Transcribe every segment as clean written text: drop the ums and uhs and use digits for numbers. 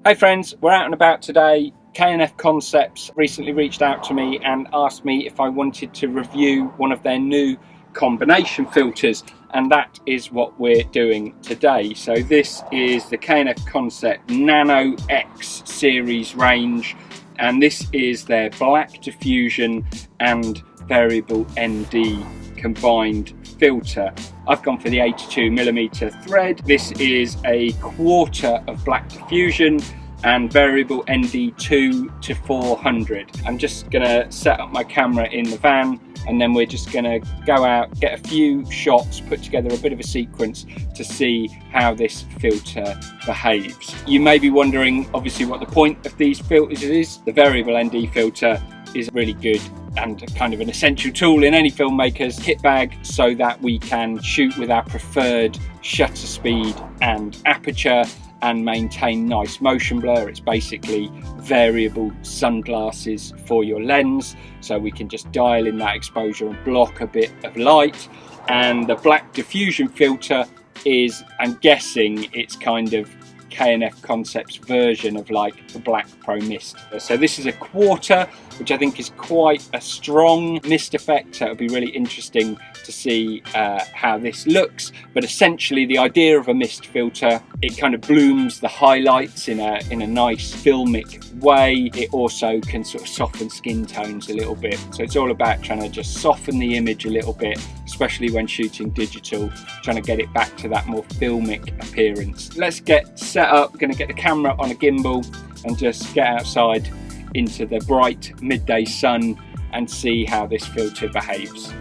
Hey friends, we're out and about today. K&F Concepts recently reached out to me and asked me if I wanted to review one of their new combination filters, and that is what we're doing today. So this is the K&F Concept Nano X series range, and this is their Black Diffusion and Variable ND combined filter. I've gone for the 82mm thread. This is a quarter of Black Diffusion and Variable ND2-400. I'm just gonna set up my camera in the van, and then we're just gonna go out, get a few shots, put together a bit of a sequence to see how this filter behaves. You may be wondering obviously what the point of these filters is. The Variable ND filter is really good and kind of an essential tool in any filmmaker's kit bag, so that we can shoot with our preferred shutter speed and aperture and maintain nice motion blur. It's basically variable sunglasses for your lens, so we can just dial in that exposure and block a bit of light. And the Black Diffusion filter is, I'm guessing it's kind of K&F Concepts version of like the Black Pro Mist. So this is a quarter, which I think is quite a strong mist effect, so it'll be really interesting to see how this looks. But essentially the idea of a mist filter, it kind of blooms the highlights in a nice filmic way. It also can sort of soften skin tones a little bit, so it's all about trying to just soften the image a little bit, especially when shooting digital, trying to get it back to that more filmic appearance. Let's get set up. We're going to get the camera on a gimbal and just get outside into the bright midday sun and see how this filter behaves.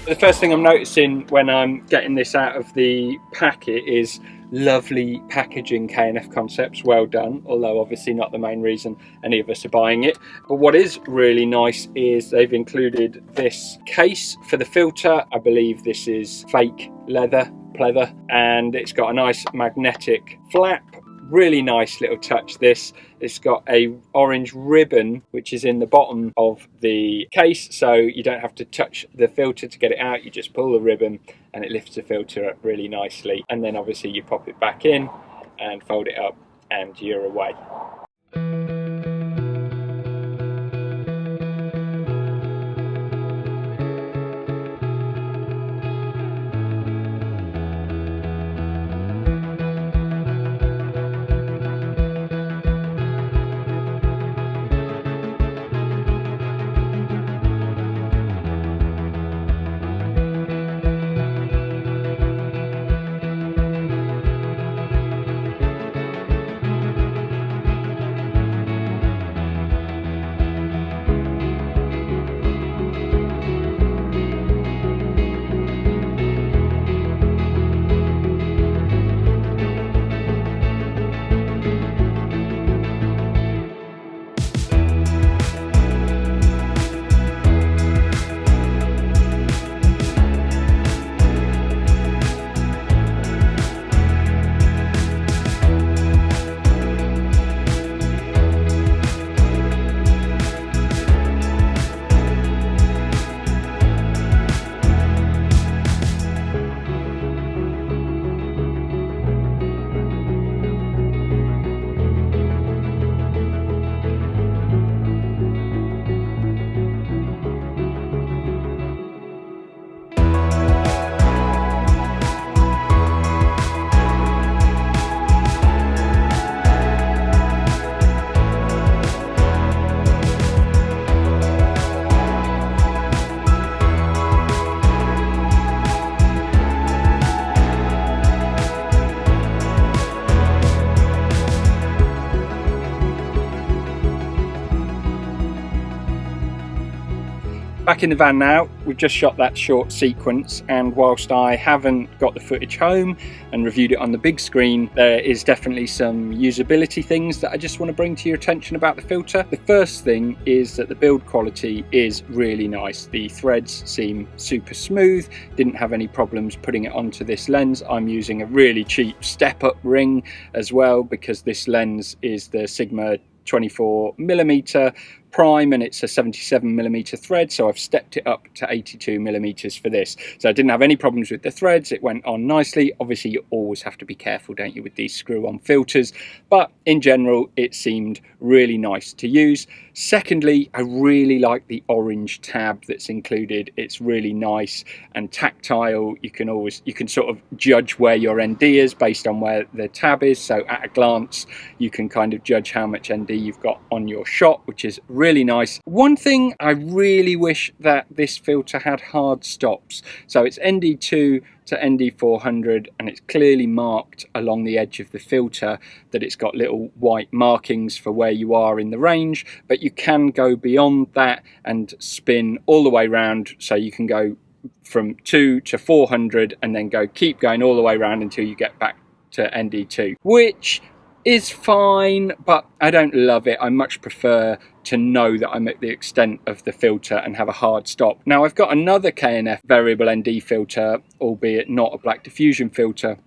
The first thing I'm noticing when I'm getting this out of the packet is lovely packaging. K&F Concepts, well done, although obviously not the main reason any of us are buying it. But what is really nice is they've included this case for the filter. I believe this is fake leather, pleather, and it's got a nice magnetic flap. Really nice little touch this. It's got a orange ribbon which is in the bottom of the case, so you don't have to touch the filter to get it out. You just pull the ribbon and it lifts the filter up really nicely, and then obviously you pop it back in and fold it up and you're away. Back in the van now. We've just shot that short sequence, and whilst I haven't got the footage home and reviewed it on the big screen, there is definitely some usability things that I just want to bring to your attention about the filter. The first thing is that the build quality is really nice. The threads seem super smooth, didn't have any problems putting it onto this lens. I'm using a really cheap step-up ring as well, because this lens is the Sigma 24mm prime and it's a 77mm thread, so I've stepped it up to 82mm for this. So I didn't have any problems with the threads, it went on nicely. Obviously you always have to be careful, don't you, with these screw-on filters, but in general it seemed really nice to use. Secondly, I really like the orange tab that's included. It's really nice and tactile. You can sort of judge where your ND is based on where the tab is, so at a glance you can kind of judge how much ND you've got on your shot, which is really nice. One thing I really wish that this filter had hard stops. So it's ND2 to ND400 and it's clearly marked along the edge of the filter that it's got little white markings for where you are in the range, but you can go beyond that and spin all the way around, so you can go from 2 to 400 and then keep going all the way around until you get back to ND2, which is fine, but I don't love it. I much prefer to know that I'm at the extent of the filter and have a hard stop. Now I've got another K&F variable ND filter, albeit not a black diffusion filter,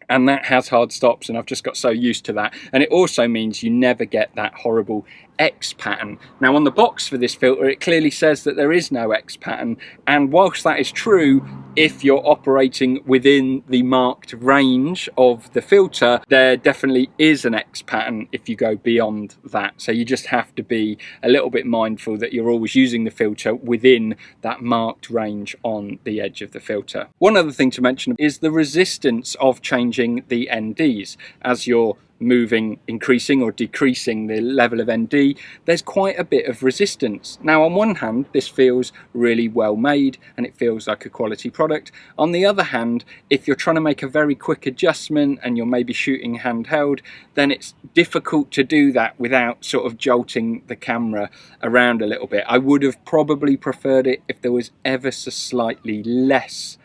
and that has hard stops, and I've just got so used to that. And it also means you never get that horrible X pattern. Now on the box for this filter it clearly says that there is no X pattern, and whilst that is true, if you're operating within the marked range of the filter, there definitely is an X pattern if you go beyond that. So you just have to be a little bit mindful that you're always using the filter within that marked range on the edge of the filter. One other thing to mention is the resistance of changing the NDs. As you're increasing or decreasing the level of ND, there's quite a bit of resistance. Now on one hand this feels really well made and it feels like a quality product. On the other hand, if you're trying to make a very quick adjustment and you're maybe shooting handheld, then it's difficult to do that without sort of jolting the camera around a little bit. I would have probably preferred it if there was ever so slightly less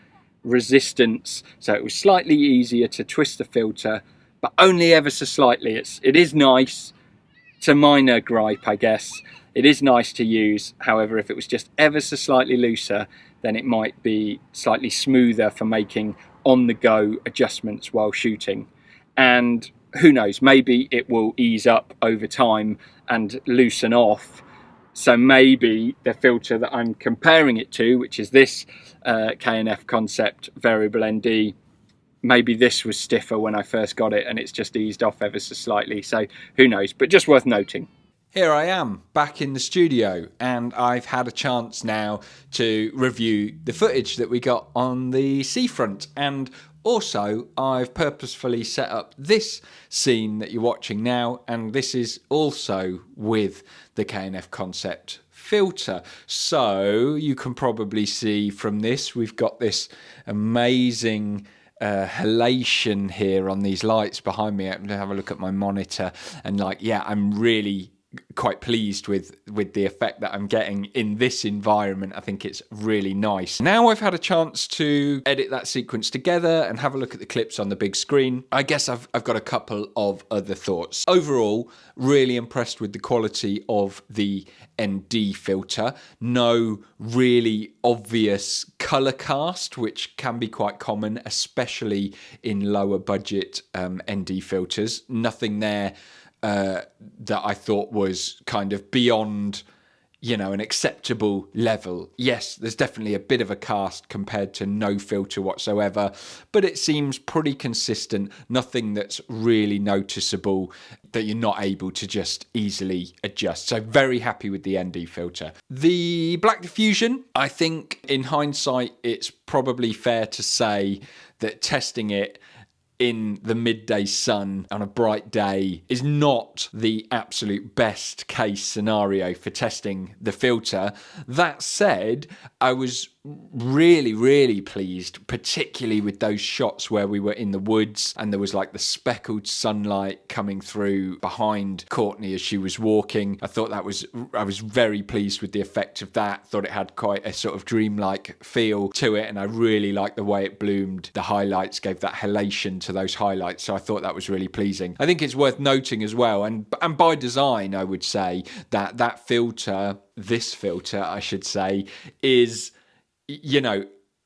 resistance, so it was slightly easier to twist the filter, but only ever so slightly. It is nice. It's a minor gripe, I guess. It is nice to use. However, if it was just ever so slightly looser, then it might be slightly smoother for making on-the-go adjustments while shooting. And who knows, maybe it will ease up over time and loosen off. So maybe the filter that I'm comparing it to, which is this K&F Concept Variable ND, maybe this was stiffer when I first got it and it's just eased off ever so slightly. So who knows, but just worth noting. Here I am back in the studio and I've had a chance now to review the footage that we got on the seafront, and also I've purposefully set up this scene that you're watching now, and this is also with the K&F Concept filter. So you can probably see from this we've got this amazing halation here on these lights behind me. I'm going to have a look at my monitor and I'm really quite pleased with the effect that I'm getting in this environment. I think it's really nice. Now I've had a chance to edit that sequence together and have a look at the clips on the big screen. I guess I've got a couple of other thoughts. Overall, really impressed with the quality of the ND filter. No really obvious color cast, which can be quite common, especially in lower budget ND filters. Nothing there that I thought was kind of beyond, an acceptable level. Yes, there's definitely a bit of a cast compared to no filter whatsoever, but it seems pretty consistent. Nothing that's really noticeable that you're not able to just easily adjust. So very happy with the ND filter. The Black Diffusion, I think in hindsight, it's probably fair to say that testing it in the midday sun on a bright day is not the absolute best case scenario for testing the filter. That said, I was really pleased, particularly with those shots where we were in the woods and there was like the speckled sunlight coming through behind Courtney as she was walking. I was very pleased with the effect of that. Thought it had quite a sort of dreamlike feel to it, and I really liked the way it bloomed. The highlights gave that halation to those highlights, so I thought that was really pleasing. I think it's worth noting as well, and by design I would say that filter, this filter I should say, is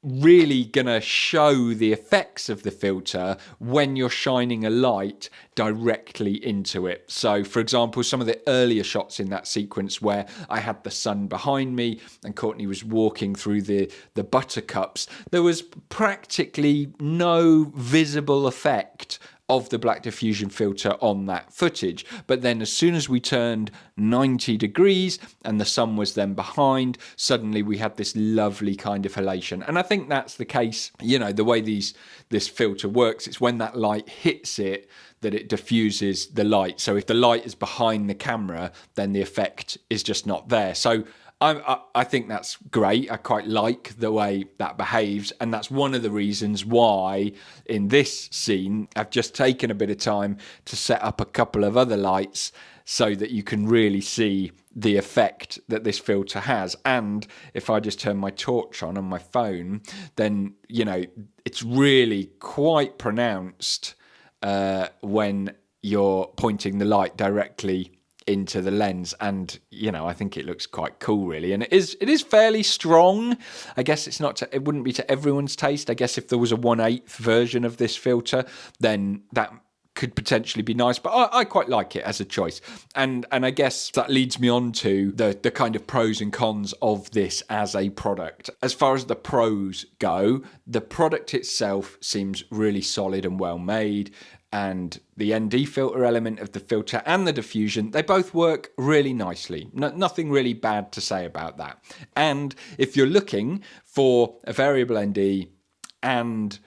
really gonna show the effects of the filter when you're shining a light directly into it. So for example, some of the earlier shots in that sequence where I had the sun behind me and Courtney was walking through the buttercups, there was practically no visible effect of the black diffusion filter on that footage. But then as soon as we turned 90 degrees and the sun was then behind, suddenly we had this lovely kind of halation. And I think that's the case, you know, the way this filter works, it's when that light hits it that it diffuses the light. So if the light is behind the camera, then the effect is just not there. So I think that's great. I quite like the way that behaves, and that's one of the reasons why in this scene I've just taken a bit of time to set up a couple of other lights so that you can really see the effect that this filter has. And if I just turn my torch on my phone, then, you know, it's really quite pronounced when you're pointing the light directly into the lens, and you know, I think it looks quite cool really, and it is fairly strong. I guess it wouldn't be to everyone's taste. I guess if there was a 1/8 version of this filter, then that could potentially be nice, but I quite like it as a choice. And I guess that leads me on to the kind of pros and cons of this as a product. As far as the pros go, the product itself seems really solid and well made, and the ND filter element of the filter and the diffusion, they both work really nicely. Nothing really bad to say about that. And if you're looking for a variable ND and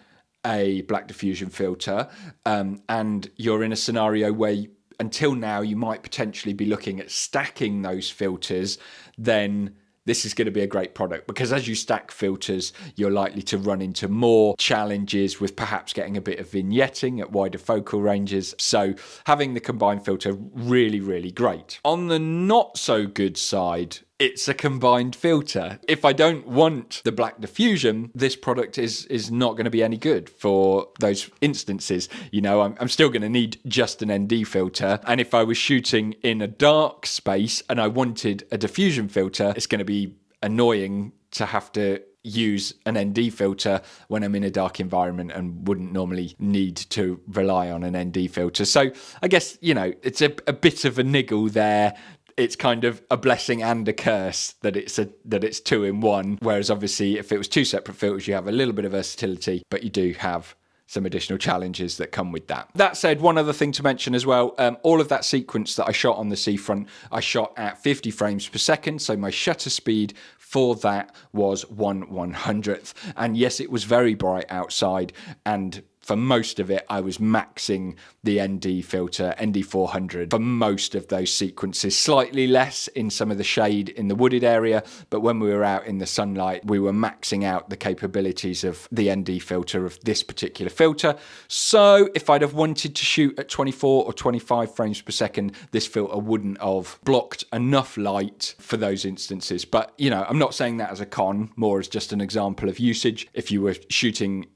a black diffusion filter, and you're in a scenario where until now you might potentially be looking at stacking those filters, then this is going to be a great product, because as you stack filters, you're likely to run into more challenges with perhaps getting a bit of vignetting at wider focal ranges. So having the combined filter, really, really great. On the not so good side, it's a combined filter. If I don't want the black diffusion, this product is not going to be any good for those instances. You know, I'm still going to need just an ND filter. And if I was shooting in a dark space and I wanted a diffusion filter, it's going to be annoying to have to use an ND filter when I'm in a dark environment and wouldn't normally need to rely on an ND filter. So I guess, you know, it's a bit of a niggle there. It's kind of a blessing and a curse that it's two in one. Whereas obviously if it was two separate filters, you have a little bit of versatility, but you do have some additional challenges that come with that. That said, one other thing to mention as well, all of that sequence that I shot on the seafront, I shot at 50 frames per second. So my shutter speed for that was 1/100th. And yes, it was very bright outside, and for most of it, I was maxing the ND filter, ND400, for most of those sequences. Slightly less in some of the shade in the wooded area, but when we were out in the sunlight, we were maxing out the capabilities of the ND filter of this particular filter. So if I'd have wanted to shoot at 24 or 25 frames per second, this filter wouldn't have blocked enough light for those instances. But, you know, I'm not saying that as a con, more as just an example of usage. If you were shooting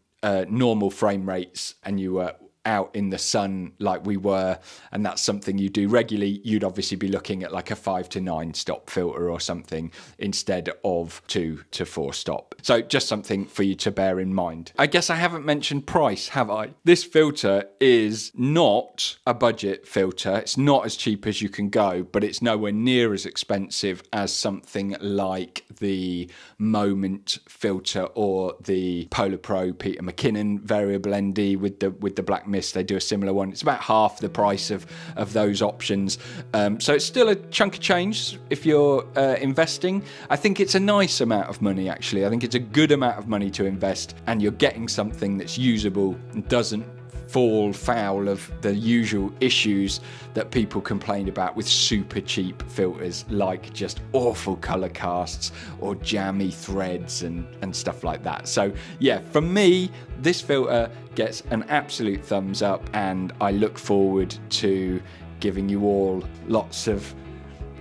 normal frame rates and you were out in the sun like we were, and that's something you do regularly, you'd obviously be looking at like a 5 to 9 stop filter or something instead of 2 to 4 stop. So just something for you to bear in mind. I guess I haven't mentioned price, have I? This filter is not a budget filter. It's not as cheap as you can go, but it's nowhere near as expensive as something like the Moment filter or the Polar Pro Peter McKinnon variable ND with the black mist. They do a similar one. It's about half the price of those options. So it's still a chunk of change if you're investing. I think it's a nice amount of money, actually. I think it's a good amount of money to invest, and you're getting something that's usable and doesn't fall foul of the usual issues that people complain about with super cheap filters, like just awful color casts or jammy threads and stuff like that. So yeah, for me, this filter gets an absolute thumbs up, and I look forward to giving you all lots of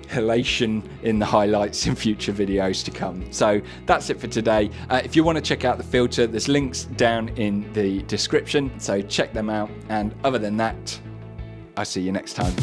halation in the highlights in future videos to come. So that's it for today. If you want to check out the filter, there's links down in the description, so check them out. And other than that, I'll see you next time.